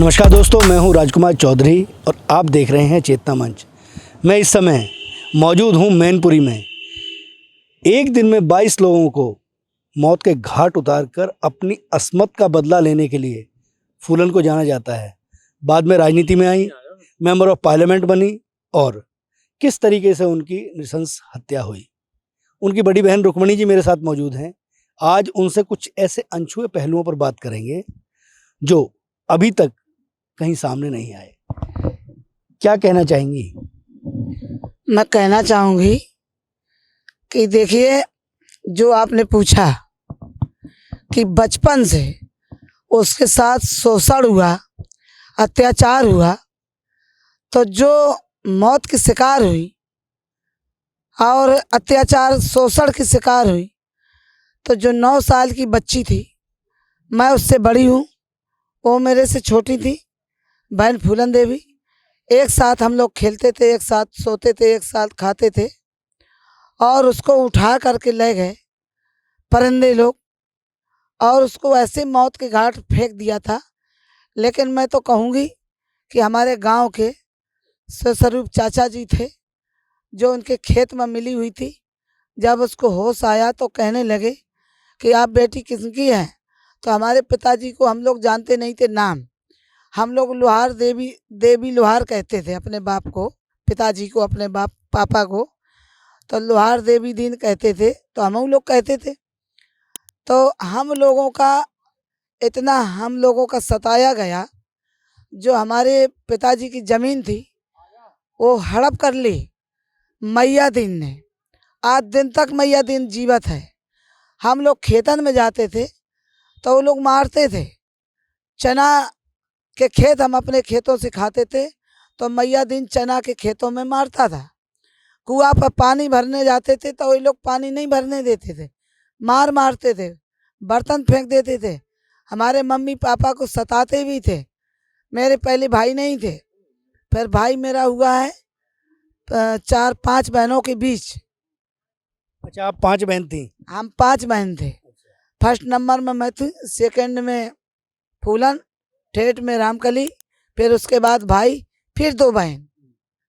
नमस्कार दोस्तों, मैं हूं राजकुमार चौधरी और आप देख रहे हैं चेतना मंच। मैं इस समय मौजूद हूं मैनपुरी में। एक दिन में 22 लोगों को मौत के घाट उतारकर अपनी अस्मत का बदला लेने के लिए फूलन को जाना जाता है। बाद में राजनीति में आई, मेंबर ऑफ पार्लियामेंट बनी और किस तरीके से उनकी नृशंस हत्या हुई। उनकी बड़ी बहन रुक्मणी जी मेरे साथ मौजूद हैं। आज उनसे कुछ ऐसे अनछुए पहलुओं पर बात करेंगे जो अभी तक कहीं सामने नहीं आए। क्या कहना चाहेंगी? मैं कहना चाहूँगी कि देखिए, जो आपने पूछा कि बचपन से उसके साथ शोषण हुआ, अत्याचार हुआ, तो जो मौत की शिकार हुई और अत्याचार शोषण की शिकार हुई, तो जो 9 साल की बच्ची थी, मैं उससे बड़ी हूँ, वो मेरे से छोटी थी, बहन फूलन देवी। एक साथ हम लोग खेलते थे, एक साथ सोते थे, एक साथ खाते थे और उसको उठा करके ले गए परिंदे लोग और उसको ऐसे मौत के घाट फेंक दिया था। लेकिन मैं तो कहूँगी कि हमारे गांव के स्वरूप चाचा जी थे, जो उनके खेत में मिली हुई थी। जब उसको होश आया तो कहने लगे कि आप बेटी किसकी है? तो हमारे पिताजी को हम लोग जानते नहीं थे नाम, हम लोग लोहार देवी लोहार कहते थे अपने बाप को, पिताजी को, अपने बाप पापा को तो लोहार देवी दीन कहते थे, तो हम लोग कहते थे। तो हम लोगों का सताया गया। जो हमारे पिताजी की ज़मीन थी वो हड़प कर ली मैया दीन ने। आज दिन तक मैया दीन जीवित है। हम लोग खेतन में जाते थे तो वो लोग मारते थे। चना के खेत हम अपने खेतों से खाते थे तो मैया दीन चना के खेतों में मारता था। कुआं पर पानी भरने जाते थे तो वो लोग पानी नहीं भरने देते थे, मारते थे, बर्तन फेंक देते थे। हमारे मम्मी पापा को सताते भी थे। मेरे पहले भाई नहीं थे, फिर भाई मेरा हुआ है 4-5 बहनों के बीच। अच्छा, आप 5 बहन थी? हम 5 बहन थे। फर्स्ट नंबर में मैं थी, सेकंड में फूलन, थर्ड में रामकली, फिर उसके बाद भाई, फिर 2 बहन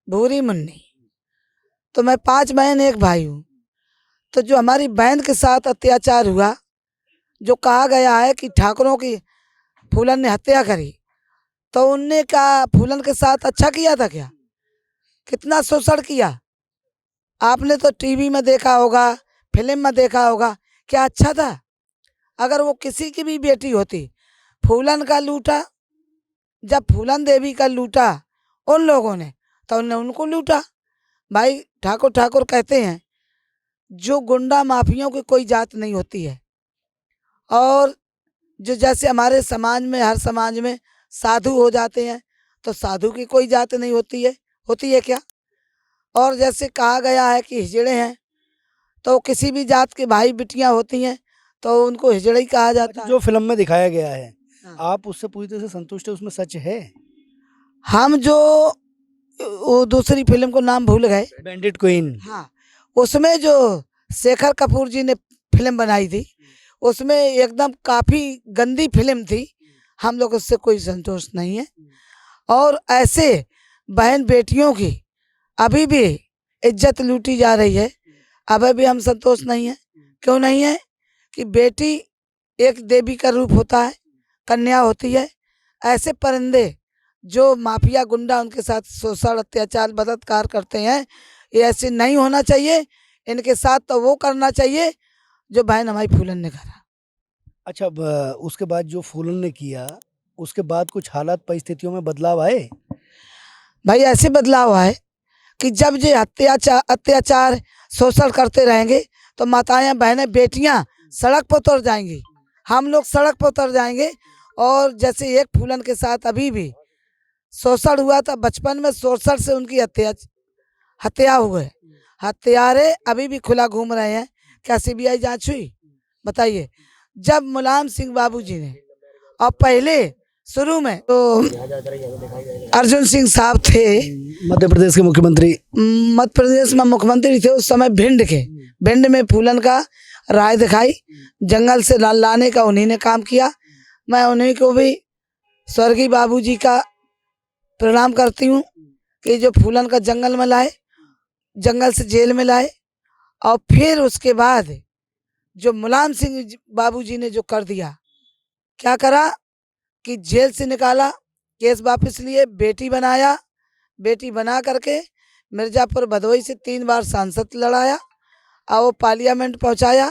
भूरी मुन्नी। तो मैं 5 बहन 1 भाई हूँ। तो जो हमारी बहन के साथ अत्याचार हुआ, जो कहा गया है कि ठाकुरों की फूलन ने हत्या करी, तो उनने क्या फूलन के साथ अच्छा किया था क्या? कितना शोषण किया। आपने तो टीवी में देखा होगा, फिल्म में देखा होगा, क्या अच्छा था? अगर वो किसी की भी बेटी होती, फूलन का लूटा, जब फूलन देवी का लूटा उन लोगों ने, तो उन्होंने उनको लूटा। भाई ठाकुर कहते हैं, जो गुंडा माफियों की कोई जात नहीं होती है। और जो जैसे हमारे समाज में, हर समाज में साधु हो जाते हैं, तो साधु की कोई जात नहीं होती है। होती है क्या? और जैसे कहा गया है कि हिजड़े हैं, तो किसी भी जात के भाई बिटियां होती हैं तो उनको हिजड़े ही कहा जाता है। जो फिल्म में दिखाया गया है, हाँ। आप उससे पूरी तरह से संतुष्ट है? उसमें सच है? हम जो वो दूसरी फिल्म को नाम भूल गए, बैंडिट क्वीन। हाँ, उसमें जो शेखर कपूर जी ने फिल्म बनाई थी, उसमें एकदम काफ़ी गंदी फिल्म थी। हम लोग उससे कोई संतोष नहीं है। और ऐसे बहन बेटियों की अभी भी इज्जत लूटी जा रही है, अभी भी हम संतोष नहीं है। क्यों नहीं है? कि बेटी एक देवी का रूप होता है, कन्या होती है। ऐसे परिंदे जो माफिया गुंडा उनके साथ शोषण, अत्याचार, बलात्कार करते हैं, ये ऐसे नहीं होना चाहिए। इनके साथ तो वो करना चाहिए जो बहन हमारी फूलन ने करा। अच्छा, उसके बाद जो फूलन ने किया, उसके बाद कुछ हालात परिस्थितियों में बदलाव आए? भाई ऐसे बदलाव है कि जब ये अत्याचार शोषण करते रहेंगे तो माताएं, बहनें, बेटियां सड़क पर उतर जाएंगी, हम लोग सड़क पर उतर जाएंगे। और जैसे एक फूलन के साथ अभी भी शोषण हुआ था बचपन में, शोषण से उनकी हत्या हुए। हत्यारे अभी भी खुला घूम रहे हैं। क्या सीबीआई जांच हुई? बताइए। जब मुलायम सिंह बाबूजी ने, और पहले शुरू में तो अर्जुन सिंह साहब थे, मध्य प्रदेश के मुख्यमंत्री। मध्य प्रदेश में मुख्यमंत्री थे उस समय, भिंड में फूलन का राय दिखाई, जंगल से लाने का उन्हीं ने काम किया। मैं उन्हीं को भी स्वर्गीय बाबूजी का प्रणाम करती हूँ कि जो फूलन का जंगल में लाए, जंगल से जेल में लाए, और फिर उसके बाद जो मुलायम सिंह बाबूजी ने जो कर दिया, क्या करा कि जेल से निकाला, केस वापस लिए, बेटी बनाया, बेटी बना करके मिर्जापुर भदोही से 3 बार सांसद लड़ाया और वो पार्लियामेंट पहुंचाया।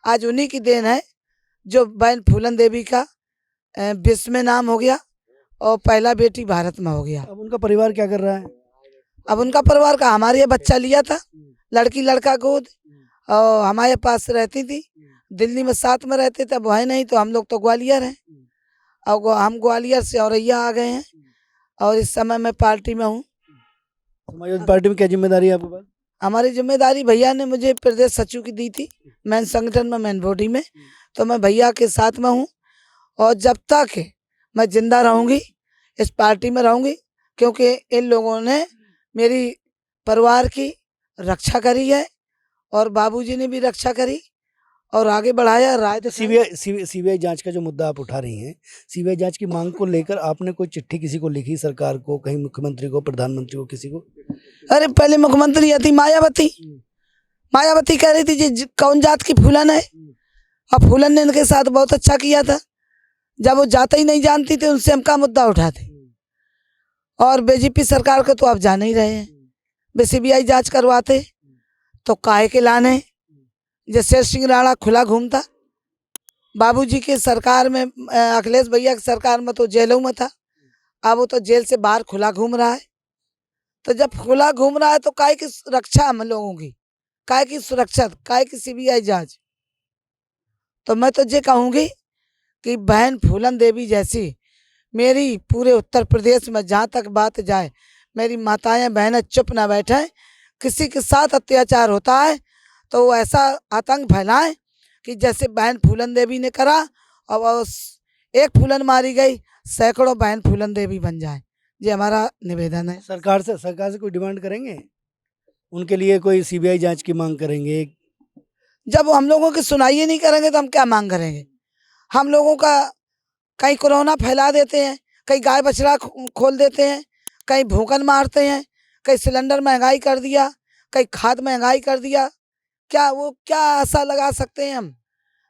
आज उन्हीं की देन है जो बहन फूलन देवी का विश्व में नाम हो गया और पहला बेटी भारत में हो गया। अब उनका परिवार क्या कर रहा है? अब उनका परिवार का हमारे ये बच्चा लिया था, लड़की लड़का गोद, और हमारे पास रहती थी। दिल्ली में साथ में रहते थे, अब है नहीं, तो हम लोग तो ग्वालियर हैं, और हम ग्वालियर से औरैया आ गए हैं, और इस समय मैं पार्टी में हूँ। समाजवादी पार्टी में क्या जिम्मेदारी है आपके पास? हमारी जिम्मेदारी भैया ने मुझे प्रदेश सचिव की दी थी, मैन संगठन में, मैन बॉडी में, तो मैं भैया के साथ में हूँ। और जब तक मैं जिंदा रहूँगी इस पार्टी में रहूँगी, क्योंकि इन लोगों ने मेरी परिवार की रक्षा करी है और बाबूजी ने भी रक्षा करी और आगे बढ़ाया। राय तो सीबीआई जांच का जो मुद्दा आप उठा रही हैं, सीबीआई जांच की मांग को लेकर आपने कोई चिट्ठी किसी को लिखी, सरकार को, कहीं मुख्यमंत्री को, प्रधानमंत्री को, किसी को? अरे पहले मुख्यमंत्री थी मायावती, मायावती कह रही थी जी कौन जात की फूलन है, और फूलन ने इनके साथ बहुत अच्छा किया था। जब वो जाता ही नहीं जानती थी, उनसे हम का मुद्दा उठाते। और बीजेपी सरकार को तो आप जान ही रहे हैं, वे सीबीआई जांच करवाते तो काहे के लाने। जैसे सिंह राणा खुला घूमता, बाबूजी की सरकार में, अखिलेश भैया की सरकार में तो जेलों में था, अब वो तो जेल से बाहर खुला घूम रहा है। तो जब खुला घूम रहा है तो काहे की रक्षा हम लोगों की, काहे की सुरक्षा, काहे की सीबीआई जांच। तो मैं तो ये कहूँगी कि बहन फूलन देवी जैसी मेरी पूरे उत्तर प्रदेश में जहाँ तक बात जाए, मेरी माताएं बहनें चुप ना बैठें। किसी के साथ अत्याचार होता है तो वो ऐसा आतंक फैलाएं कि जैसे बहन फूलन देवी ने करा, और एक फूलन मारी गई, सैकड़ों बहन फूलन देवी बन जाए। ये हमारा निवेदन है। सरकार से कोई डिमांड करेंगे? उनके लिए कोई सीबीआई जांच की मांग करेंगे? जब हम लोगों की सुनाई ही नहीं करेंगे तो हम क्या मांग करेंगे? हम लोगों का कहीं कोरोना फैला देते हैं, कहीं गाय बछड़ा खोल देते हैं, कहीं भूखन मारते हैं, कहीं सिलेंडर महंगाई कर दिया, कहीं खाद महंगाई कर दिया। क्या आशा लगा सकते हैं हम?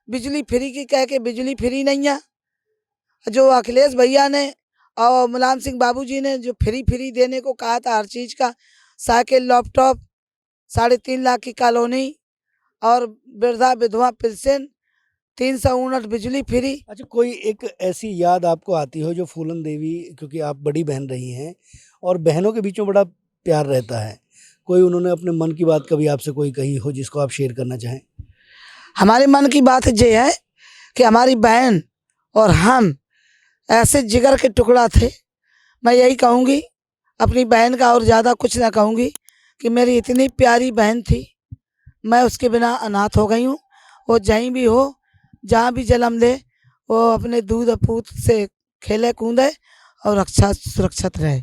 बिजली फ्री की कह के बिजली फ्री नहीं है। जो अखिलेश भैया ने और मुलायम सिंह बाबूजी ने जो फ्री देने को कहा था हर चीज़ का, साइकिल, लैपटॉप, 3.5 लाख की कॉलोनी और वृद्धा विधवा पेंशन, 300 यूनिट बिजली फ्री। अच्छा, कोई एक ऐसी याद आपको आती हो जो फूलन देवी, क्योंकि आप बड़ी बहन रही हैं और बहनों के बीच में बड़ा प्यार रहता है, कोई उन्होंने अपने मन की बात कभी आपसे कोई कही हो जिसको आप शेयर करना चाहें? हमारे मन की बात ये है कि हमारी बहन और हम ऐसे जिगर के टुकड़ा थे। मैं यही कहूँगी अपनी बहन का, और ज़्यादा कुछ ना कहूँगी, कि मेरी इतनी प्यारी बहन थी, मैं उसके बिना अनाथ हो गई हूँ। वो जहीं भी हो, जहाँ भी जन्म ले, वो अपने दूध पूत से खेले कूदे और रक्षा सुरक्षित रहे।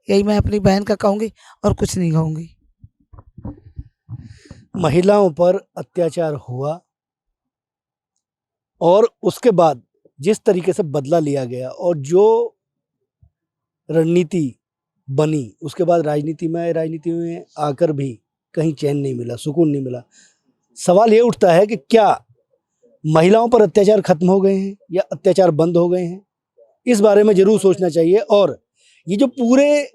यही मैं अपनी बहन का कहूँगी और कुछ नहीं कहूँगी। महिलाओं पर अत्याचार हुआ और उसके बाद जिस तरीके से बदला लिया गया और जो रणनीति बनी, उसके बाद राजनीति में आकर भी कहीं चैन नहीं मिला, सुकून नहीं मिला। सवाल ये उठता है कि क्या महिलाओं पर अत्याचार खत्म हो गए हैं या अत्याचार बंद हो गए हैं? इस बारे में जरूर सोचना चाहिए। और ये जो पूरे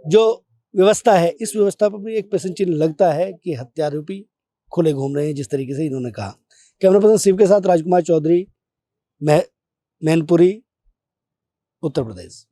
जो व्यवस्था है, इस व्यवस्था पर भी एक प्रश्न चिन्ह लगता है कि हत्यारोपी खुले घूम रहे हैं, जिस तरीके से इन्होंने कहा। कैमरा पर्सन शिव के साथ राजकुमार चौधरी, मैनपुरी, उत्तर प्रदेश।